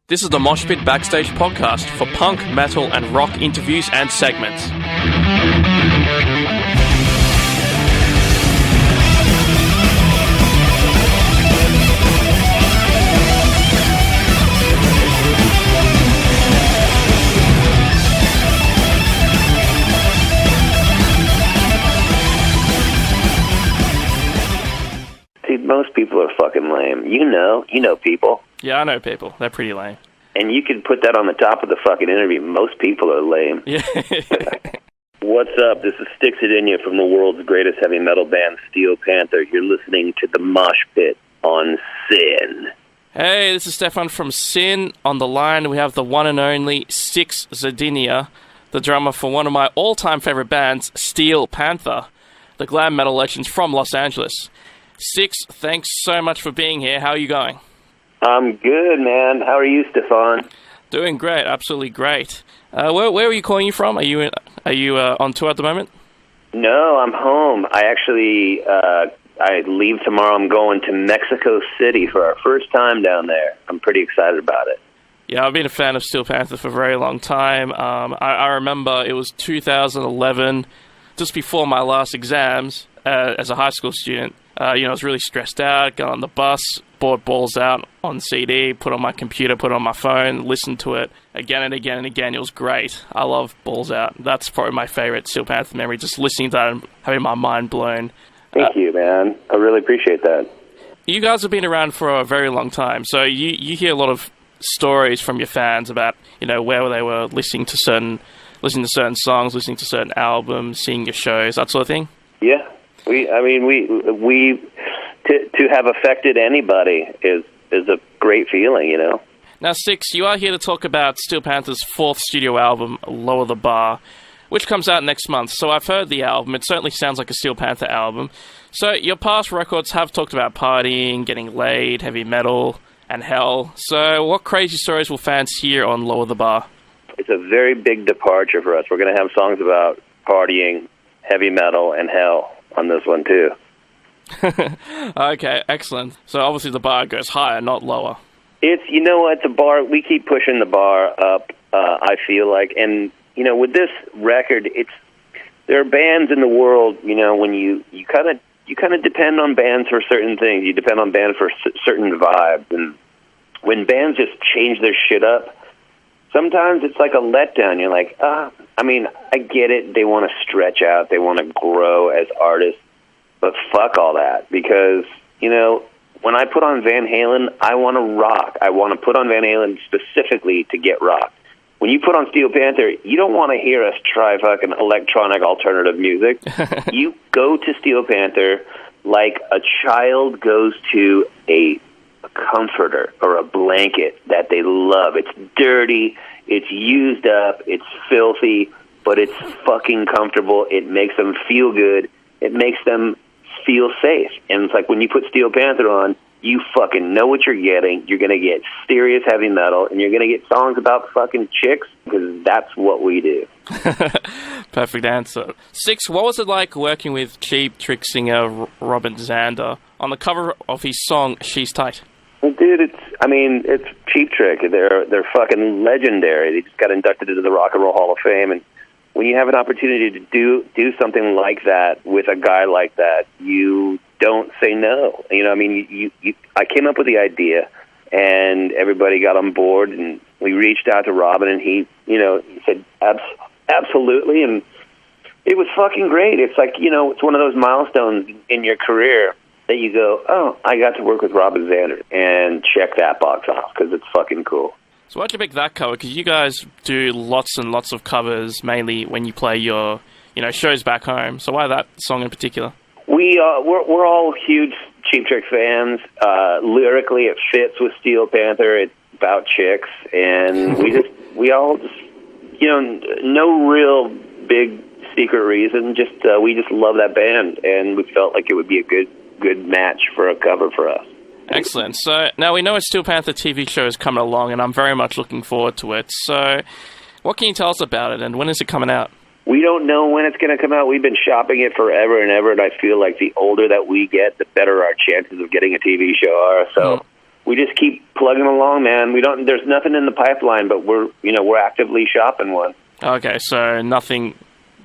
This is the Moshpit Backstage podcast for punk, metal, and rock interviews and segments. Dude, most people are fucking lame. You know people. Yeah, I know people. They're pretty lame. And you can put that on the top of the fucking interview. Most people are lame. Yeah. What's up? This is Stix Zadinia from the world's greatest heavy metal band, Steel Panther. You're listening to the Moshpit on Sin. Hey, this is Stefan from Sin. On the line, we have the one and only Stix Zadinia, the drummer for one of my all-time favorite bands, Steel Panther, the glam metal legends from Los Angeles. Stix, thanks so much for being here. How are you going? I'm good, man. How are you, Stefan? Doing great, absolutely great. Where are you calling you from? Are you on tour at the moment? No, I'm home. I actually I leave tomorrow. I'm going to Mexico City for our first time down there. I'm pretty excited about it. Yeah, I've been a fan of Steel Panther for a very long time. I remember it was 2011, just before my last exams as a high school student. I was really stressed out, got on the bus, bought Balls Out on CD, put on my computer, put on my phone, listened to it again and again and again. It was great. I love Balls Out. That's probably my favorite Steel Panther memory, just listening to that and having my mind blown. Thank you, man. I really appreciate that. You guys have been around for a very long time, so you hear a lot of stories from your fans about, where they were listening to certain songs, listening to certain albums, seeing your shows, that sort of thing? Yeah. We to have affected anybody is a great feeling, Now, Stix, you are here to talk about Steel Panther's fourth studio album, Lower the Bar, which comes out next month. So I've heard the album. It certainly sounds like a Steel Panther album. So your past records have talked about partying, getting laid, heavy metal, and hell. So what crazy stories will fans hear on Lower the Bar? It's a very big departure for us. We're going to have songs about partying, heavy metal, and hell on this one, too. Okay, excellent. So obviously the bar goes higher, not lower. It's, it's a bar. We keep pushing the bar up, I feel like. And, with this record, there are bands in the world, when you kind of depend on bands for certain things. You depend on bands for certain vibes. And when bands just change their shit up, sometimes it's like a letdown. You're like, I get it. They want to stretch out. They want to grow as artists. But fuck all that, because, when I put on Van Halen, I want to rock. I want to put on Van Halen specifically to get rocked. When you put on Steel Panther, you don't want to hear us try fucking electronic alternative music. You go to Steel Panther like a child goes to a comforter or a blanket that they love. It's dirty, it's used up, it's filthy, but it's fucking comfortable. It makes them feel good. It makes them feel safe. And it's like when you put Steel Panther on, you fucking know what you're getting. You're going to get serious heavy metal, and you're going to get songs about fucking chicks, because that's what we do. Perfect answer. Stix, what was it like working with Cheap Trick singer Robin Zander on the cover of his song She's Tight? Well, dude, it's Cheap Trick. They're fucking legendary. They just got inducted into the Rock and Roll Hall of Fame, and when you have an opportunity to do something like that with a guy like that, you don't say no. I came up with the idea, and everybody got on board, and we reached out to Robin, and he said absolutely, and it was fucking great. It's like, it's one of those milestones in your career that you go, oh, I got to work with Robin Zander, and check that box off, because it's fucking cool. So why'd you pick that cover? Because you guys do lots and lots of covers, mainly when you play your, shows back home. So why that song in particular? We're all huge Cheap Trick fans. Lyrically, it fits with Steel Panther. It's about chicks, and we all just, no real big secret reason. Just we just love that band, and we felt like it would be a good match for a cover for us. Excellent. So now we know a Steel Panther TV show is coming along, and I'm very much looking forward to it. So what can you tell us about it, and when is it coming out? We don't know when it's going to come out. We've been shopping it forever and ever, and I feel like the older that we get, the better our chances of getting a TV show are. So we just keep plugging along, man. There's nothing in the pipeline, but we're actively shopping one. Okay, so nothing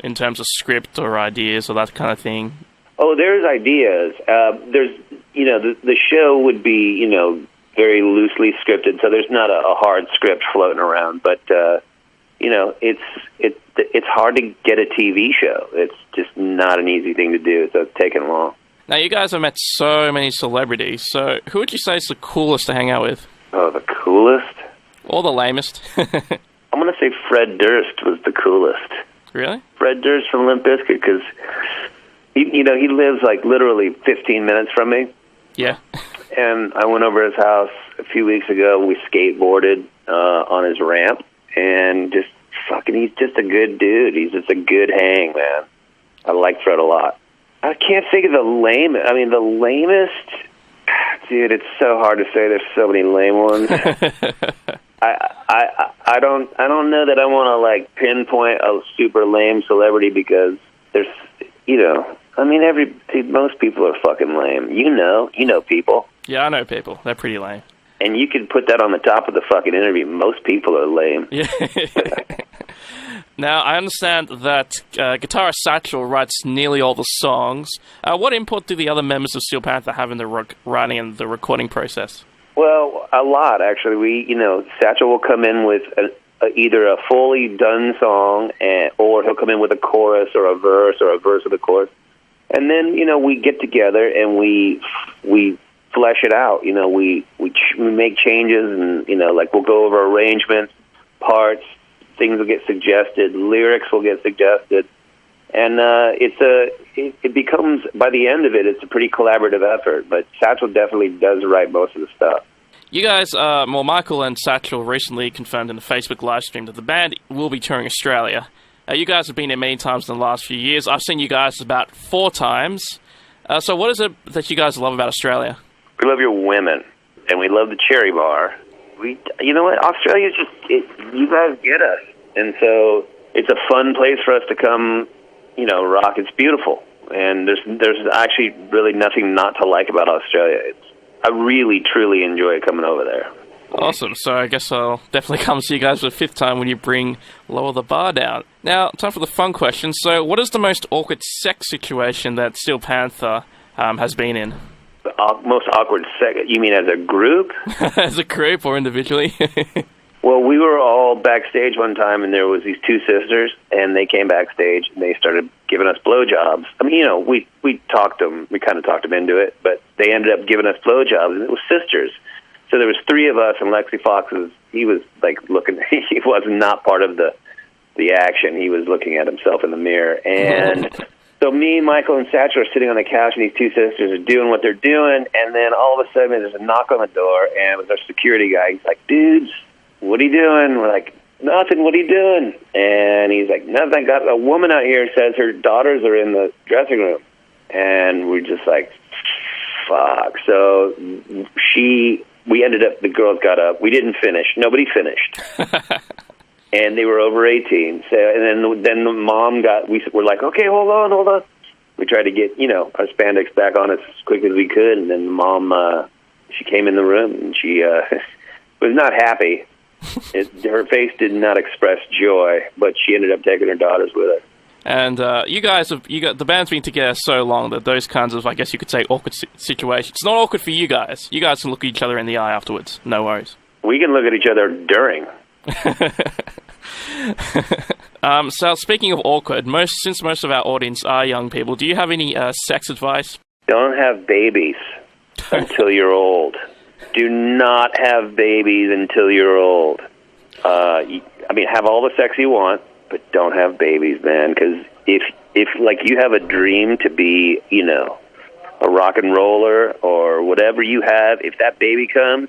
in terms of script or ideas or that kind of thing. Oh, there's ideas. There's, the show would be, very loosely scripted, so there's not a hard script floating around. But it's hard to get a TV show. It's just not an easy thing to do, so it's taking long. Now, you guys have met so many celebrities, so who would you say is the coolest to hang out with? Oh, the coolest? Or the lamest? I'm going to say Fred Durst was the coolest. Really? Fred Durst from Limp Bizkit, because, he lives, literally 15 minutes from me. Yeah. And I went over his house a few weeks ago. We skateboarded on his ramp, and he's just a good dude. He's just a good hang, man. I like Fred a lot. I can't think of the lamest. I mean, the lamest, dude. It's so hard to say. There's so many lame ones. I don't know that I want to pinpoint a super lame celebrity, because there's, most people are fucking lame. You know people. Yeah, I know people. They're pretty lame. And you could put that on the top of the fucking interview. Most people are lame. Yeah. Now, I understand that guitarist Satchel writes nearly all the songs. What input do the other members of Steel Panther have in the writing and the recording process? Well, a lot, actually. Satchel will come in with either a fully done song, or he'll come in with a chorus or a verse with a chorus. And then, we get together and we flesh it out. We make changes, and, we'll go over arrangements, parts, things will get suggested, lyrics will get suggested. And it becomes, by the end of it, it's a pretty collaborative effort. But Satchel definitely does write most of the stuff. You guys, Michael and Satchel recently confirmed in the Facebook live stream that the band will be touring Australia. You guys have been there many times in the last few years. I've seen you guys about 4 times. So what is it that you guys love about Australia? We love your women, and we love the Cherry Bar. You know what? Australia's you guys get us. And so it's a fun place for us to come, rock. It's beautiful. And there's actually really nothing not to like about Australia. I really, truly enjoy coming over there. Awesome. So I guess I'll definitely come see you guys for the 5th time when you bring Lower the Bar down. Now, time for the fun question. So what is the most awkward sex situation that Steel Panther has been in? The most awkward sex? You mean as a group? As a group or individually? Well, we were all backstage one time, and there was these 2 sisters, and they came backstage, and they started giving us blowjobs. I mean, we talked them, we kind of talked them into it, but they ended up giving us blowjobs, and it was sisters. So there was 3 of us, and Lexi Fox he was looking, he was not part of the action. He was looking at himself in the mirror, and so me, Michael, and Satchel are sitting on the couch, and these 2 sisters are doing what they're doing, and then all of a sudden there's a knock on the door, and it was our security guy. He's like, "Dudes, what are you doing?" We're like, "Nothing, what are you doing?" And he's like, "Nothing, I got a woman out here says her daughters are in the dressing room." And we're just like, fuck. So we ended up, the girls got up. We didn't finish. Nobody finished. And they were over 18. So, and then the mom we're like, "Okay, hold on. We tried to get, our spandex back on as quick as we could. And then the mom, she came in the room, and she was not happy. Her face did not express joy, but she ended up taking her daughters with her. And you guys the band's been together so long that those kinds of, I guess you could say, awkward situations. It's not awkward for you guys. You guys can look each other in the eye afterwards. No worries. We can look at each other during. So speaking of awkward, since most of our audience are young people, do you have any sex advice? Don't have babies until you're old. Do not have babies until you're old. Have all the sex you want, but don't have babies, man. Because if you have a dream to be, a rock and roller or whatever you have, if that baby comes,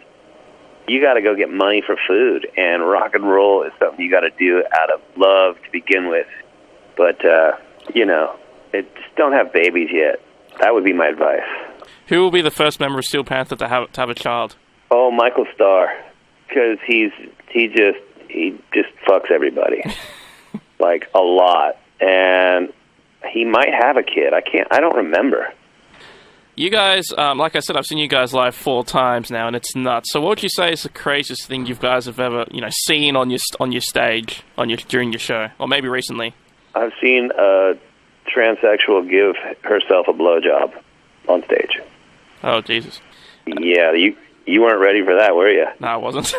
you got to go get money for food. And rock and roll is something you got to do out of love to begin with. But just don't have babies yet. That would be my advice. Who will be the first member of Steel Panther to have a child? Oh, Michael Starr, because he just fucks everybody, a lot, and he might have a kid. I don't remember. You guys, like I said, I've seen you guys live 4 times now, and it's nuts. So what would you say is the craziest thing you guys have ever, seen on your stage, during your show, or maybe recently? I've seen a transsexual give herself a blowjob on stage. Oh, Jesus. Yeah, you weren't ready for that, were you? No, I wasn't.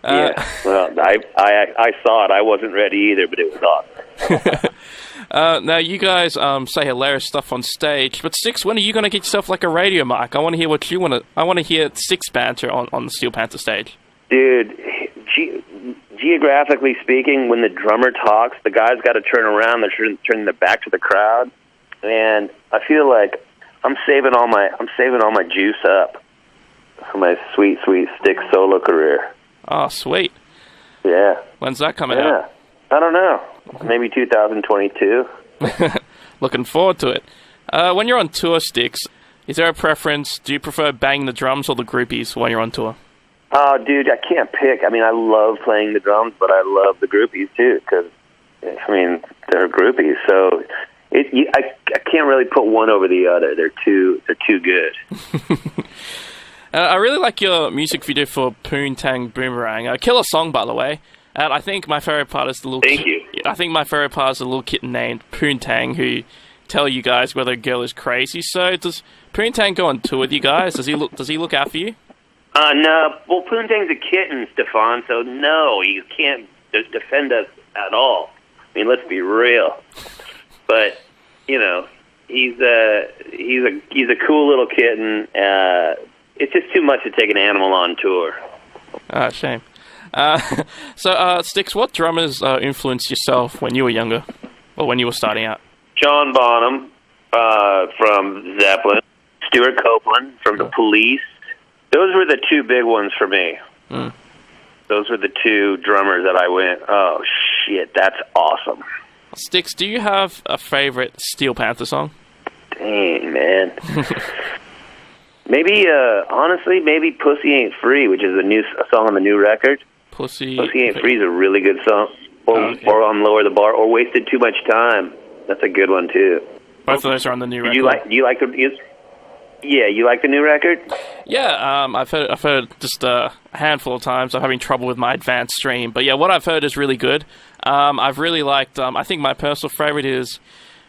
Yeah, well, I saw it. I wasn't ready either, but it was awesome. Now, you guys say hilarious stuff on stage, but Stix, when are you going to get yourself like a radio mic? I want to hear what you want to... I want to hear Stix Banter on the Steel Panther stage. Dude, geographically speaking, when the drummer talks, the guy's got to turn around. They're turning their back to the crowd, and I feel like I'm saving all my juice up for my sweet Stix solo career. Oh, sweet. Yeah. When's that coming out? I don't know. Maybe 2022. Looking forward to it. When you're on tour, Stix, is there a preference? Do you prefer banging the drums or the groupies when you're on tour? Oh, dude, I can't pick. I mean, I love playing the drums, but I love the groupies, too, because, they're groupies. So I can't really put one over the other. They're too good. I really like your music video for Poontang Boomerang. A killer song, by the way. And I think my favorite part is the little... Thank you. I think my favorite part is the little kitten named Poontang who tell you guys whether a girl is crazy. So does Poontang go on tour with you guys? Does he look out for you? No. Well, Poontang's a kitten, Stefan. So no, he can't defend us at all. I mean, let's be real. But he's a cool little kitten. It's just too much to take an animal on tour. Ah, shame. So, Stix, what drummers influenced yourself when you were younger, or when you were starting out? John Bonham from Zeppelin, Stuart Copeland from The Police. Those were the 2 big ones for me. Mm. Those were the 2 drummers that I went, oh, shit, that's awesome. Stix, do you have a favorite Steel Panther song? Dang, man. Maybe, honestly, maybe Pussy Ain't Free, which is a song on the new record. Pussy Ain't Free is a really good song. Or on Lower the Bar, or Wasted Too Much Time. That's a good one, too. Both of those are on the new record. Do you like the new record? Yeah, I've heard just a handful of times. I'm having trouble with my advanced stream. But yeah, what I've heard is really good. I've really liked, I think my personal favorite is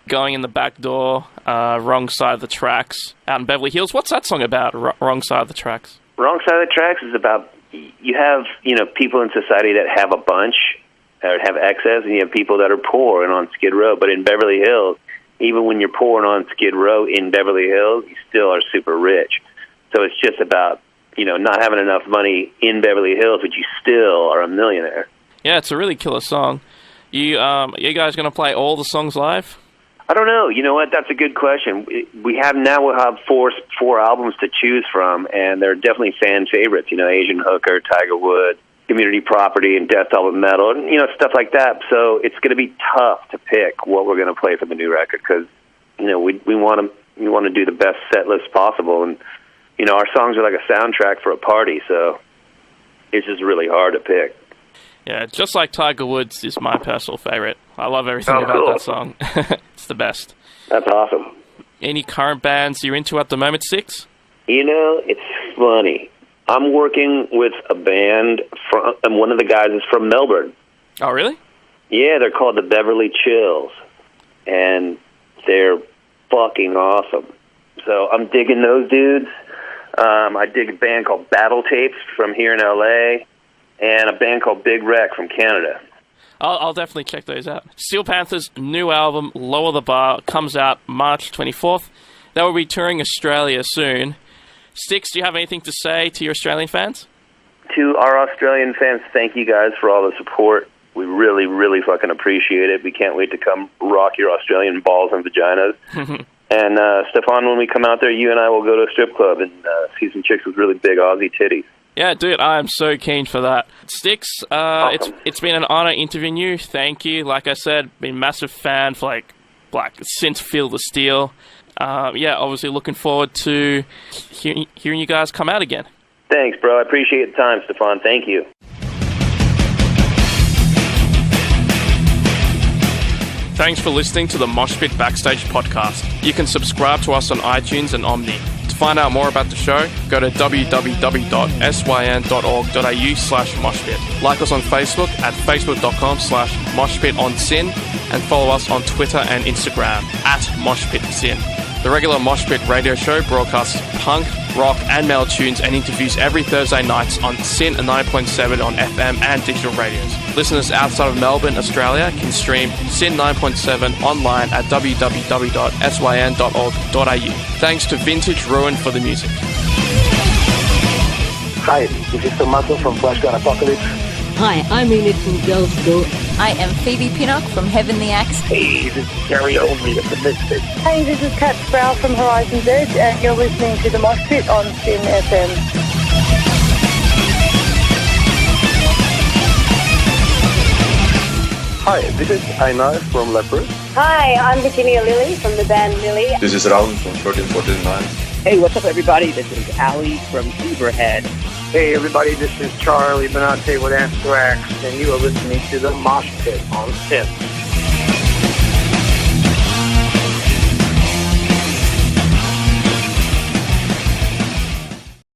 Going in the Back Door, Wrong Side of the Tracks, out in Beverly Hills. What's that song about, Wrong Side of the Tracks? Wrong Side of the Tracks is about, you have, people in society that have a bunch, or have excess, and you have people that are poor and on Skid Row. But in Beverly Hills, even when you're poor and on Skid Row in Beverly Hills, you still are super rich. So it's just about, not having enough money in Beverly Hills, but you still are a millionaire. Yeah, it's a really killer song. You guys going to play all the songs live? I don't know. You know what? That's a good question. We'll have 4 albums to choose from, and they're definitely fan favorites. Asian Hooker, Tiger Woods, Community Property, and Death All Metal, and stuff like that. So it's going to be tough to pick what we're going to play for the new record because we want to do the best set list possible, and our songs are like a soundtrack for a party. So it's just really hard to pick. Yeah, just like Tiger Woods is my personal favorite. I love everything about that song. It's the best. That's awesome. Any current bands you're into at the moment, Stix? It's funny. I'm working with a band, and one of the guys is from Melbourne. Oh, really? Yeah, they're called the Beverly Chills, and they're fucking awesome. So I'm digging those dudes. I dig a band called Battle Tapes from here in L.A., and a band called Big Wreck from Canada. I'll definitely check those out. Steel Panther's new album, Lower the Bar, comes out March 24th. They will be touring Australia soon. Stix, do you have anything to say to your Australian fans? To our Australian fans, thank you guys for all the support. We really, really fucking appreciate it. We can't wait to come rock your Australian balls and vaginas. And, Stefan, when we come out there, you and I will go to a strip club and see some chicks with really big Aussie titties. Yeah, dude, I am so keen for that. Stix, awesome. It's been an honor interviewing you. Thank you. Like I said, been a massive fan for since Feel the Steel. Obviously looking forward to hearing you guys come out again. Thanks, bro. I appreciate the time, Stefan. Thank you. Thanks for listening to the Moshpit Backstage podcast. You can subscribe to us on iTunes and Omni. To find out more about the show, go to www.syn.org.au/moshpit. Like us on Facebook at facebook.com/moshpitonsin and follow us on Twitter and Instagram at moshpitsin. The regular Moshpit radio show broadcasts punk, rock and metal tunes and interviews every Thursday nights on SYN 9.7 on FM and digital radios. Listeners outside of Melbourne, Australia can stream SYN 9.7 online at www.syn.org.au. Thanks to Vintage Ruin for the music. Hi, this is Tomato from Flash Gun Apocalypse. Hi, I'm Enid from Girls School. I am Phoebe Pinnock from Heaven the Axe. Hey, this is Gary Olney of the Misfits. Hey, this is Kat Sproul from Horizon's Edge, and you're listening to the Moshpit on SYN FM. Hi, this is Einar from Leopard. Hi, I'm Virginia Lilly from the band Lily. This is Raul from 1349. Hey, what's up, everybody? This is Ali from Uberhead. Hey, everybody, this is Charlie Benante with Anthrax, and you are listening to the Moshpit on SYN.